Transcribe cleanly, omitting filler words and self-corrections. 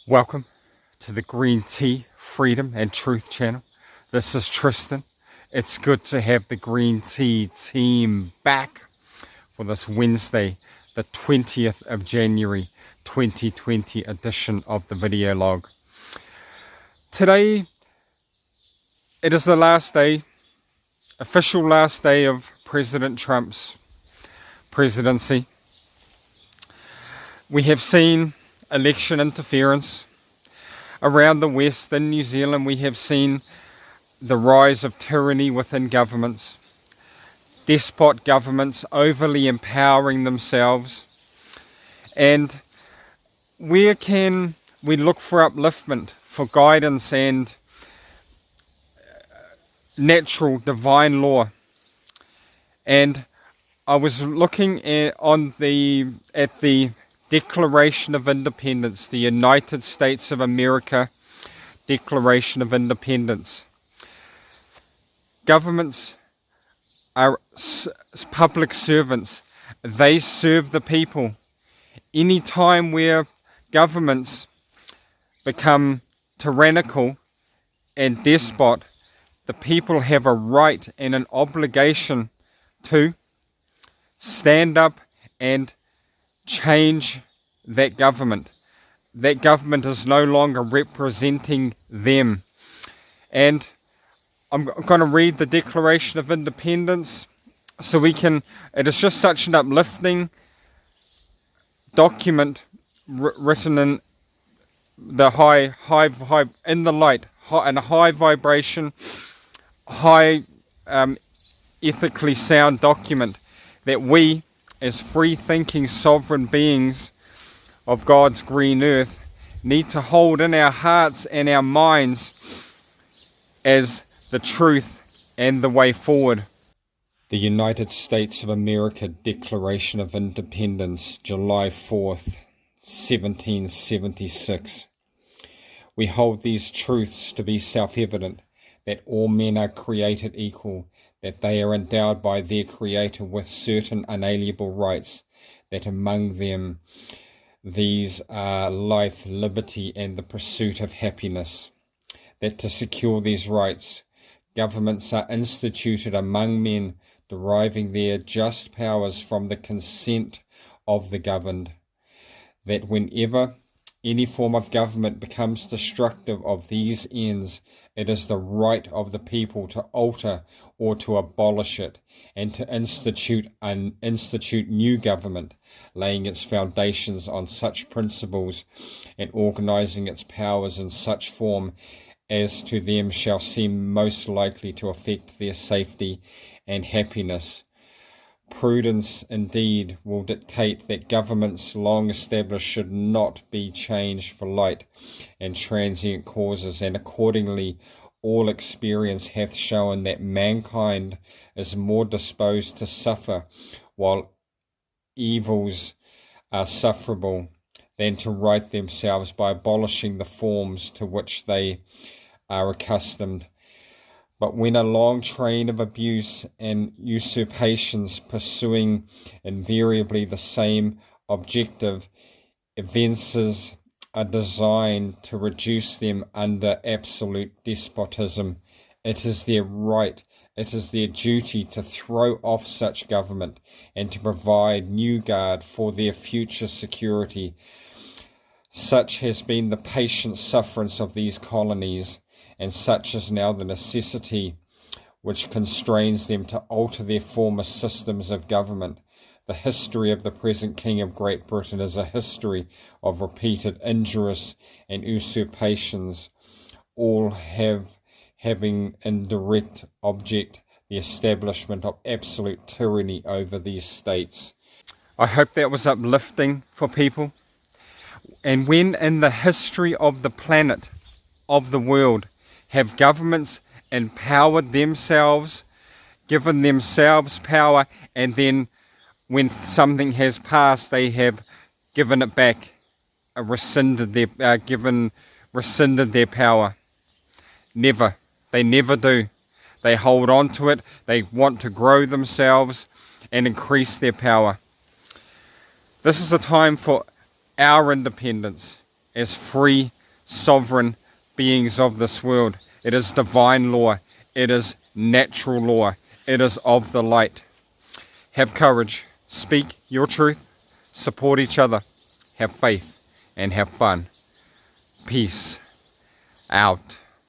Welcome to the Green Tea, Freedom and Truth channel. This is Tristan. It's good to have the Green Tea team back for this Wednesday, the 20th of January 2020 edition of the video log. Today, it is the last day, official last day of President Trump's presidency. We have seen election interference around the West. In New Zealand, we have seen the rise of tyranny within governments, despot governments overly empowering themselves. And where can we look for upliftment, for guidance and natural divine law? And I was looking at the Declaration of Independence, the United States of America Declaration of Independence. Governments are public servants. They serve the people. Any time where governments become tyrannical and despot, the people have a right and an obligation to stand up and change that government. That government is no longer representing them. And I'm going to read the Declaration of Independence so we can, it is just such an uplifting document written in the high in the light, in a high vibration, high ethically sound document that we as free-thinking sovereign beings of God's green earth need to hold in our hearts and our minds as the truth and the way forward. The United States of America Declaration of Independence, July 4th, 1776. We hold these truths to be self-evident, that all men are created equal, that they are endowed by their Creator with certain unalienable rights, that among them these are life, liberty, and the pursuit of happiness, that to secure these rights, governments are instituted among men, deriving their just powers from the consent of the governed, that whenever any form of government becomes destructive of these ends, it is the right of the people to alter or to abolish it, and to institute new government, laying its foundations on such principles and organizing its powers in such form as to them shall seem most likely to affect their safety and happiness. Prudence indeed will dictate that governments long established should not be changed for light and transient causes, and accordingly all experience hath shown that mankind is more disposed to suffer while evils are sufferable than to right themselves by abolishing the forms to which they are accustomed. But when a long train of abuse and usurpations pursuing invariably the same objective evinces a design to reduce them under absolute despotism, it is their right, it is their duty to throw off such government and to provide new guard for their future security. Such has been the patient sufferance of these colonies, and such is now the necessity which constrains them to alter their former systems of government. The history of the present King of Great Britain is a history of repeated injuries and usurpations, all having in direct object the establishment of absolute tyranny over these states. I hope that was uplifting for people. And when in the history of the planet, of the world, have governments empowered themselves, given themselves power, and then when something has passed, they have given it back, rescinded their power? Never. They never do. They hold on to it. They want to grow themselves and increase their power. This is a time for our independence. as free, sovereign beings of this world. It is divine law. It is natural law. It is of the light. Have courage. Speak your truth. Support each other. Have faith and have fun. Peace out.